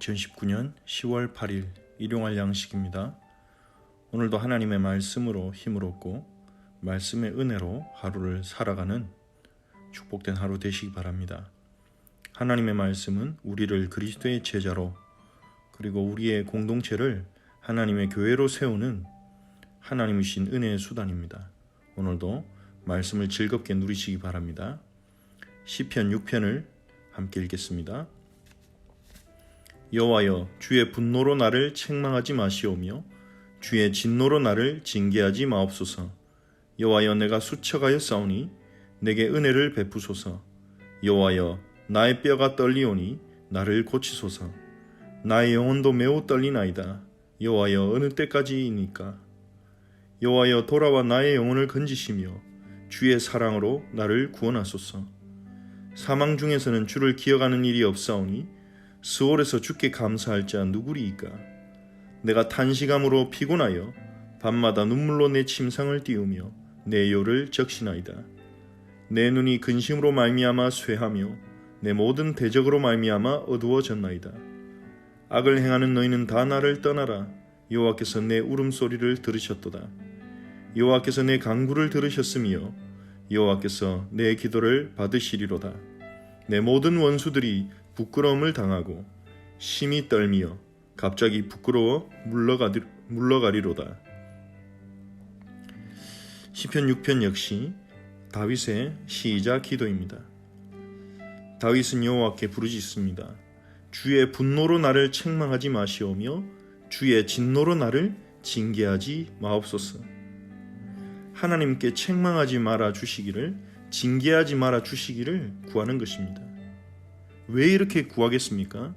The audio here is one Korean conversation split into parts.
2019년 10월 8일 일용할 양식입니다. 오늘도 하나님의 말씀으로 힘을 얻고 말씀의 은혜로 하루를 살아가는 축복된 하루 되시기 바랍니다. 하나님의 말씀은 우리를 그리스도의 제자로 그리고 우리의 공동체를 하나님의 교회로 세우는 하나님이 주신 은혜의 수단입니다. 오늘도 말씀을 즐겁게 누리시기 바랍니다. 시편 6편을 함께 읽겠습니다. 여호와여, 주의 분노로 나를 책망하지 마시오며 주의 진노로 나를 징계하지 마옵소서. 여호와여, 내가 수척하여 싸우니 내게 은혜를 베푸소서. 여호와여, 나의 뼈가 떨리오니 나를 고치소서. 나의 영혼도 매우 떨리나이다. 여호와여, 어느 때까지이니까? 여호와여, 돌아와 나의 영혼을 건지시며 주의 사랑으로 나를 구원하소서. 사망 중에서는 주를 기억하는 일이 없사오니 스올에서 주께 감사할 자 누구리이까? 내가 탄식함으로 피곤하여 밤마다 눈물로 내 침상을 띄우며 내 요를 적시나이다. 내 눈이 근심으로 말미암아 쇠하며 내 모든 대적으로 말미암아 어두워졌나이다. 악을 행하는 너희는 다 나를 떠나라. 여호와께서 내 울음소리를 들으셨도다. 여호와께서 내 간구를 들으셨으며 여호와께서 내 기도를 받으시리로다. 내 모든 원수들이 부끄러움을 당하고 심히 떨미어 갑자기 부끄러워 물러가리로다. 시편 6편 역시 다윗의 시이자 기도입니다. 다윗은 여호와께 부르짖습니다. 주의 분노로 나를 책망하지 마시오며 주의 진노로 나를 징계하지 마옵소서. 하나님께 책망하지 말아 주시기를, 징계하지 말아 주시기를 구하는 것입니다. 왜 이렇게 구하겠습니까?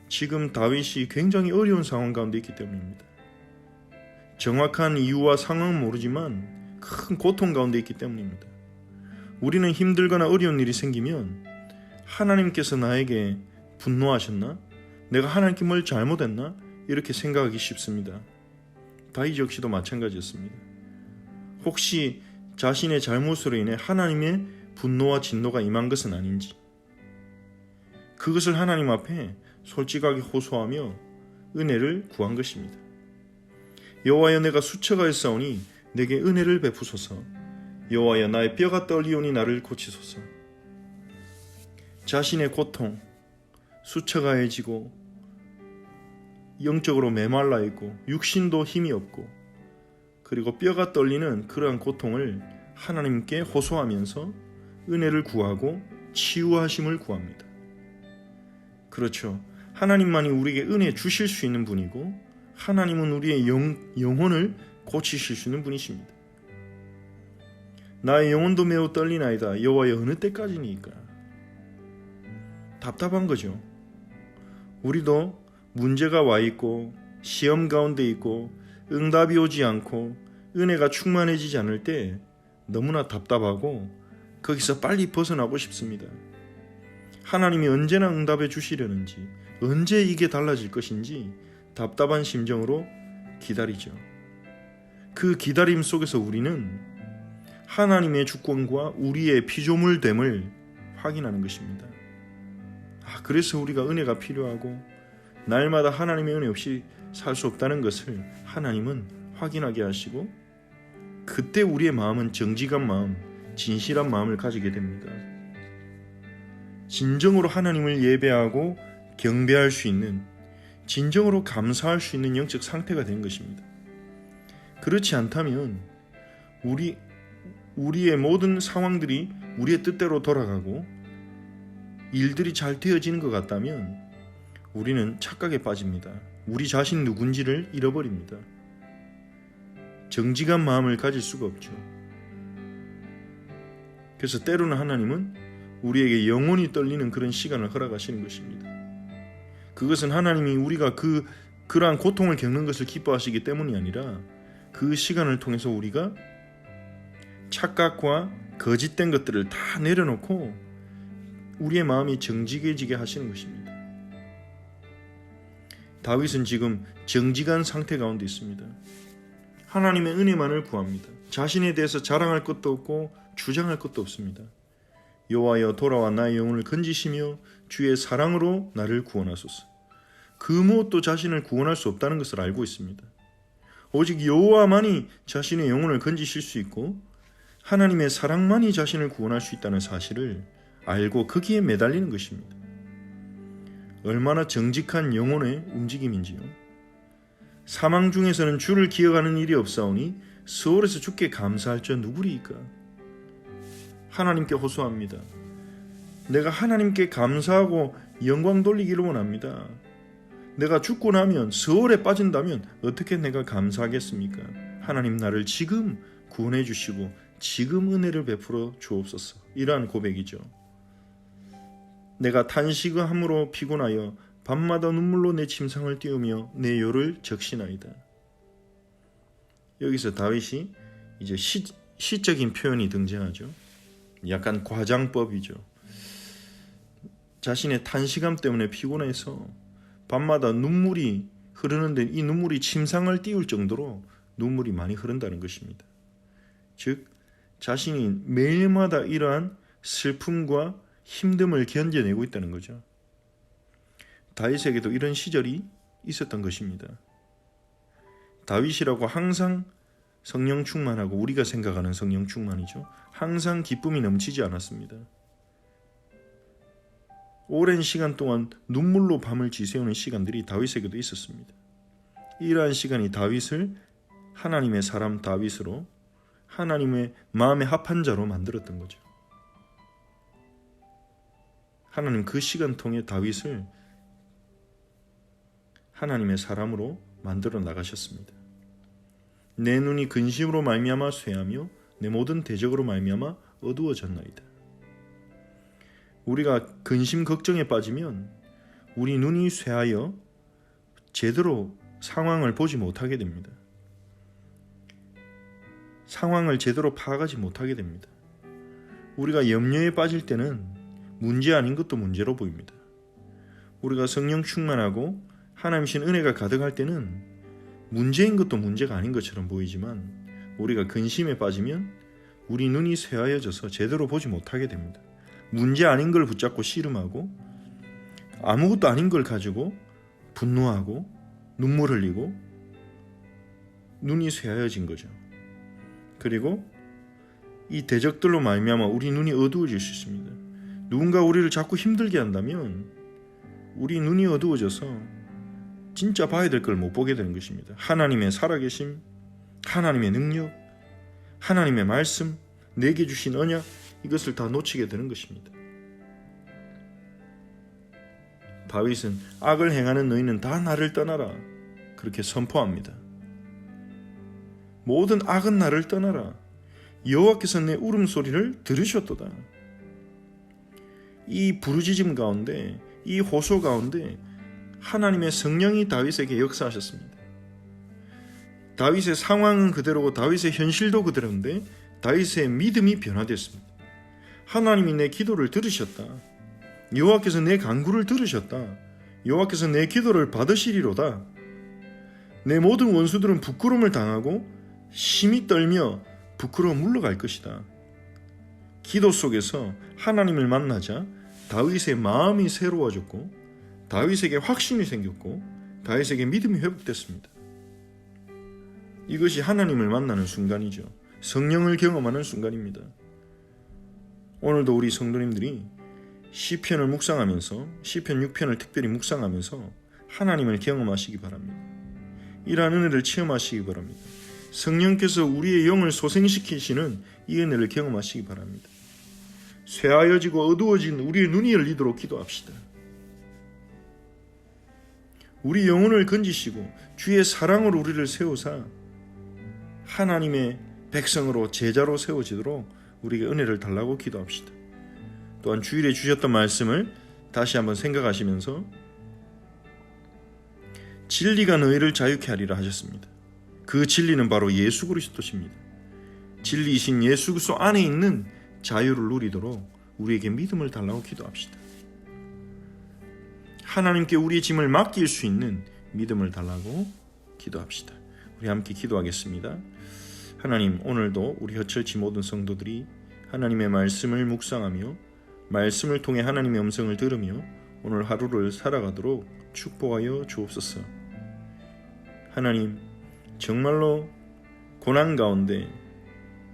지금 다윗이 굉장히 어려운 상황 가운데 있기 때문입니다. 정확한 이유와 상황은 모르지만 큰 고통 가운데 있기 때문입니다. 우리는 힘들거나 어려운 일이 생기면 하나님께서 나에게 분노하셨나? 내가 하나님께 뭘 잘못했나? 이렇게 생각하기 쉽습니다. 다윗 역시도 마찬가지였습니다. 혹시 자신의 잘못으로 인해 하나님의 분노와 진노가 임한 것은 아닌지, 그것을 하나님 앞에 솔직하게 호소하며 은혜를 구한 것입니다. 여호와여, 내가 수척하여 싸우니 내게 은혜를 베푸소서. 여호와여, 나의 뼈가 떨리오니 나를 고치소서. 자신의 고통, 수척하여지고 영적으로 메말라 있고 육신도 힘이 없고 그리고 뼈가 떨리는 그러한 고통을 하나님께 호소하면서 은혜를 구하고 치유하심을 구합니다. 그렇죠. 하나님만이 우리에게 은혜 주실 수 있는 분이고 하나님은 우리의 영혼을 고치실 수 있는 분이십니다. 나의 영혼도 매우 떨리나이다. 여호와여, 어느 때까지니까? 답답한 거죠. 우리도 문제가 와 있고 시험 가운데 있고 응답이 오지 않고 은혜가 충만해지지 않을 때 너무나 답답하고 거기서 빨리 벗어나고 싶습니다. 하나님이 언제나 응답해 주시려는지, 언제 이게 달라질 것인지 답답한 심정으로 기다리죠. 그 기다림 속에서 우리는 하나님의 주권과 우리의 피조물됨을 확인하는 것입니다. 그래서 우리가 은혜가 필요하고 날마다 하나님의 은혜 없이 살 수 없다는 것을 하나님은 확인하게 하시고, 그때 우리의 마음은 정직한 마음, 진실한 마음을 가지게 됩니다. 진정으로 하나님을 예배하고 경배할 수 있는, 진정으로 감사할 수 있는 영적 상태가 된 것입니다. 그렇지 않다면 우리의 모든 상황들이 우리의 뜻대로 돌아가고 일들이 잘 되어지는 것 같다면 우리는 착각에 빠집니다. 우리 자신 누군지를 잃어버립니다. 정직한 마음을 가질 수가 없죠. 그래서 때로는 하나님은 우리에게 영혼이 떨리는 그런 시간을 허락하시는 것입니다. 그것은 하나님이 우리가 그러한 고통을 겪는 것을 기뻐하시기 때문이 아니라 그 시간을 통해서 우리가 착각과 거짓된 것들을 다 내려놓고 우리의 마음이 정직해지게 하시는 것입니다. 다윗은 지금 정직한 상태 가운데 있습니다. 하나님의 은혜만을 구합니다. 자신에 대해서 자랑할 것도 없고 주장할 것도 없습니다. 여호와여, 돌아와 나의 영혼을 건지시며 주의 사랑으로 나를 구원하소서. 그 무엇도 자신을 구원할 수 없다는 것을 알고 있습니다. 오직 여호와만이 자신의 영혼을 건지실 수 있고 하나님의 사랑만이 자신을 구원할 수 있다는 사실을 알고 거기에 매달리는 것입니다. 얼마나 정직한 영혼의 움직임인지요. 사망 중에서는 주를 기억하는 일이 없사오니 스올에서 주께 감사할 자 누구리이까? 하나님께 호소합니다. 내가 하나님께 감사하고 영광 돌리기를 원합니다. 내가 죽고 나면 스올에 빠진다면 어떻게 내가 감사하겠습니까? 하나님 나를 지금 구원해 주시고 지금 은혜를 베풀어 주옵소서. 이러한 고백이죠. 내가 탄식함으로 피곤하여 밤마다 눈물로 내 침상을 띄우며 내 요를 적시나이다. 여기서 다윗이 이제 시적인 표현이 등장하죠. 약간 과장법이죠. 자신의 탄식함 때문에 피곤해서 밤마다 눈물이 흐르는데 이 눈물이 침상을 띄울 정도로 눈물이 많이 흐른다는 것입니다. 즉 자신이 매일마다 이러한 슬픔과 힘듦을 견뎌내고 있다는 거죠. 다윗에게도 이런 시절이 있었던 것입니다. 다윗이라고 항상 성령 충만하고 우리가 생각하는 성령 충만이죠. 항상 기쁨이 넘치지 않았습니다. 오랜 시간 동안 눈물로 밤을 지새우는 시간들이 다윗에게도 있었습니다. 이러한 시간이 다윗을 하나님의 사람 다윗으로 하나님의 마음에 합한 자로 만들었던 거죠. 하나님 그 시간 통해 다윗을 하나님의 사람으로 만들어 나가셨습니다. 내 눈이 근심으로 말미암아 쇠하며 내 모든 대적으로 말미암아 어두워졌나이다. 우리가 근심 걱정에 빠지면 우리 눈이 쇠하여 제대로 상황을 보지 못하게 됩니다. 상황을 제대로 파악하지 못하게 됩니다. 우리가 염려에 빠질 때는 문제 아닌 것도 문제로 보입니다. 우리가 성령 충만하고 하나님신 은혜가 가득할 때는 문제인 것도 문제가 아닌 것처럼 보이지만 우리가 근심에 빠지면 우리 눈이 쇠하여져서 제대로 보지 못하게 됩니다. 문제 아닌 걸 붙잡고 씨름하고 아무것도 아닌 걸 가지고 분노하고 눈물 흘리고 눈이 쇠하여진 거죠. 그리고 이 대적들로 말미암아 우리 눈이 어두워질 수 있습니다. 누군가 우리를 자꾸 힘들게 한다면 우리 눈이 어두워져서 진짜 봐야 될 걸 못 보게 되는 것입니다. 하나님의 살아계심, 하나님의 능력, 하나님의 말씀, 내게 주신 언약, 이것을 다 놓치게 되는 것입니다. 다윗은 악을 행하는 너희는 다 나를 떠나라 그렇게 선포합니다. 모든 악은 나를 떠나라. 여호와께서 내 울음소리를 들으셨도다. 이 부르짖음 가운데, 이 호소 가운데 하나님의 성령이 다윗에게 역사하셨습니다. 다윗의 상황은 그대로고 다윗의 현실도 그대로인데 다윗의 믿음이 변화됐습니다. 하나님이 내 기도를 들으셨다. 여호와께서 내 간구를 들으셨다. 여호와께서 내 기도를 받으시리로다. 내 모든 원수들은 부끄러움을 당하고 심히 떨며 부끄러워 물러갈 것이다. 기도 속에서 하나님을 만나자 다윗의 마음이 새로워졌고 다윗에게 확신이 생겼고 다윗에게 믿음이 회복됐습니다. 이것이 하나님을 만나는 순간이죠. 성령을 경험하는 순간입니다. 오늘도 우리 성도님들이 시편을 묵상하면서 시편 6편을 특별히 묵상하면서 하나님을 경험하시기 바랍니다. 이러한 은혜를 체험하시기 바랍니다. 성령께서 우리의 영을 소생시키시는 이 은혜를 경험하시기 바랍니다. 쇠하여지고 어두워진 우리의 눈이 열리도록 기도합시다. 우리 영혼을 건지시고 주의 사랑으로 우리를 세우사 하나님의 백성으로 제자로 세워지도록 우리에게 은혜를 달라고 기도합시다. 또한 주일에 주셨던 말씀을 다시 한번 생각하시면서 진리가 너희를 자유케 하리라 하셨습니다. 그 진리는 바로 예수 그리스도십니다. 진리이신 예수 그리스도 안에 있는 자유를 누리도록 우리에게 믿음을 달라고 기도합시다. 하나님께 우리의 짐을 맡길 수 있는 믿음을 달라고 기도합시다. 우리 함께 기도하겠습니다. 하나님, 오늘도 우리 허철치 모든 성도들이 하나님의 말씀을 묵상하며 말씀을 통해 하나님의 음성을 들으며 오늘 하루를 살아가도록 축복하여 주옵소서. 하나님, 정말로 고난 가운데,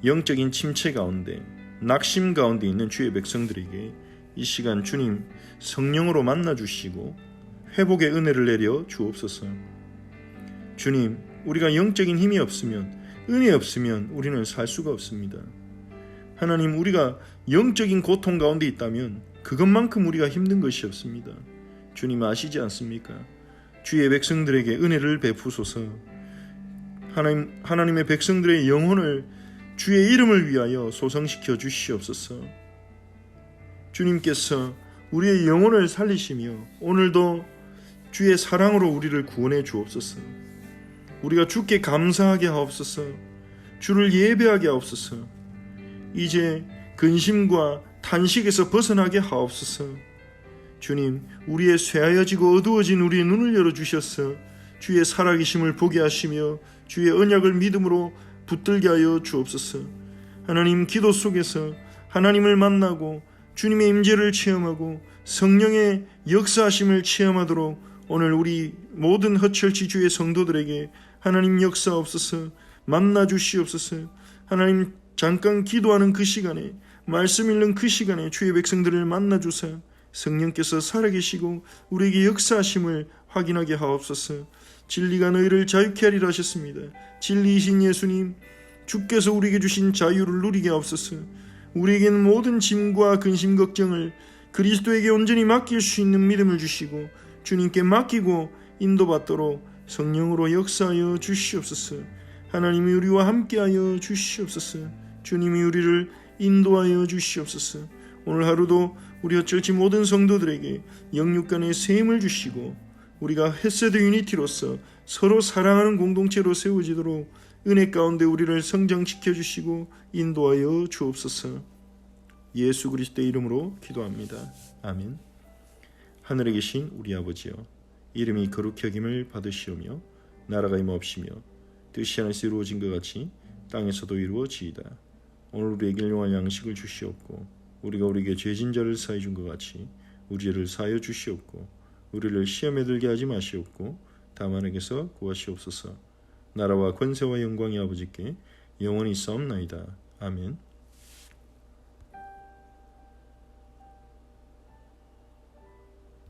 영적인 침체 가운데, 낙심 가운데 있는 주의 백성들에게 이 시간 주님 성령으로 만나주시고 회복의 은혜를 내려 주옵소서. 주님, 우리가 영적인 힘이 없으면, 은혜 없으면 우리는 살 수가 없습니다. 하나님, 우리가 영적인 고통 가운데 있다면 그것만큼 우리가 힘든 것이 없습니다. 주님 아시지 않습니까? 주의 백성들에게 은혜를 베푸소서. 하나님의 백성들의 영혼을 주의 이름을 위하여 소성시켜 주시옵소서. 주님께서 우리의 영혼을 살리시며 오늘도 주의 사랑으로 우리를 구원해 주옵소서. 우리가 주께 감사하게 하옵소서. 주를 예배하게 하옵소서. 이제 근심과 탄식에서 벗어나게 하옵소서. 주님, 우리의 쇠하여지고 어두워진 우리의 눈을 열어주셔서 주의 살아계심을 보게 하시며 주의 언약을 믿음으로 붙들게 하여 주옵소서. 하나님, 기도 속에서 하나님을 만나고 주님의 임재를 체험하고 성령의 역사하심을 체험하도록 오늘 우리 모든 허철치 주의 성도들에게 하나님 역사옵소서. 만나 주시옵소서. 하나님, 잠깐 기도하는 그 시간에, 말씀 읽는 그 시간에 주의 백성들을 만나 주사 성령께서 살아계시고 우리에게 역사하심을 확인하게 하옵소서. 진리가 너희를 자유케 하리라 하셨습니다. 진리이신 예수님, 주께서 우리에게 주신 자유를 누리게 하옵소서. 우리에게는 모든 짐과 근심 걱정을 그리스도에게 온전히 맡길 수 있는 믿음을 주시고 주님께 맡기고 인도받도록 성령으로 역사하여 주시옵소서. 하나님이 우리와 함께하여 주시옵소서. 주님이 우리를 인도하여 주시옵소서. 오늘 하루도 우리 어쩔지 모든 성도들에게 영육 간의 셈을 주시고 우리가 헤세드 유니티로서 서로 사랑하는 공동체로 세워지도록 은혜 가운데 우리를 성장시켜 주시고 인도하여 주옵소서. 예수 그리스도의 이름으로 기도합니다. 아멘. 하늘에 계신 우리 아버지여, 이름이 거룩히 여김을 받으시오며 나라가 임하옵시며 뜻이 하늘에서 이루어진 것 같이 땅에서도 이루어지이다. 오늘 우리에게 일용할 양식을 주시옵고 우리가 우리에게 죄진 자를 사해 준 것 같이 우리 죄를 사하여 주시옵고 우리를 시험에 들게 하지 마시옵고 다만 에게서 구하시옵소서. 나라와 권세와 영광이 아버지께 영원히 있사옵나이다. 아멘.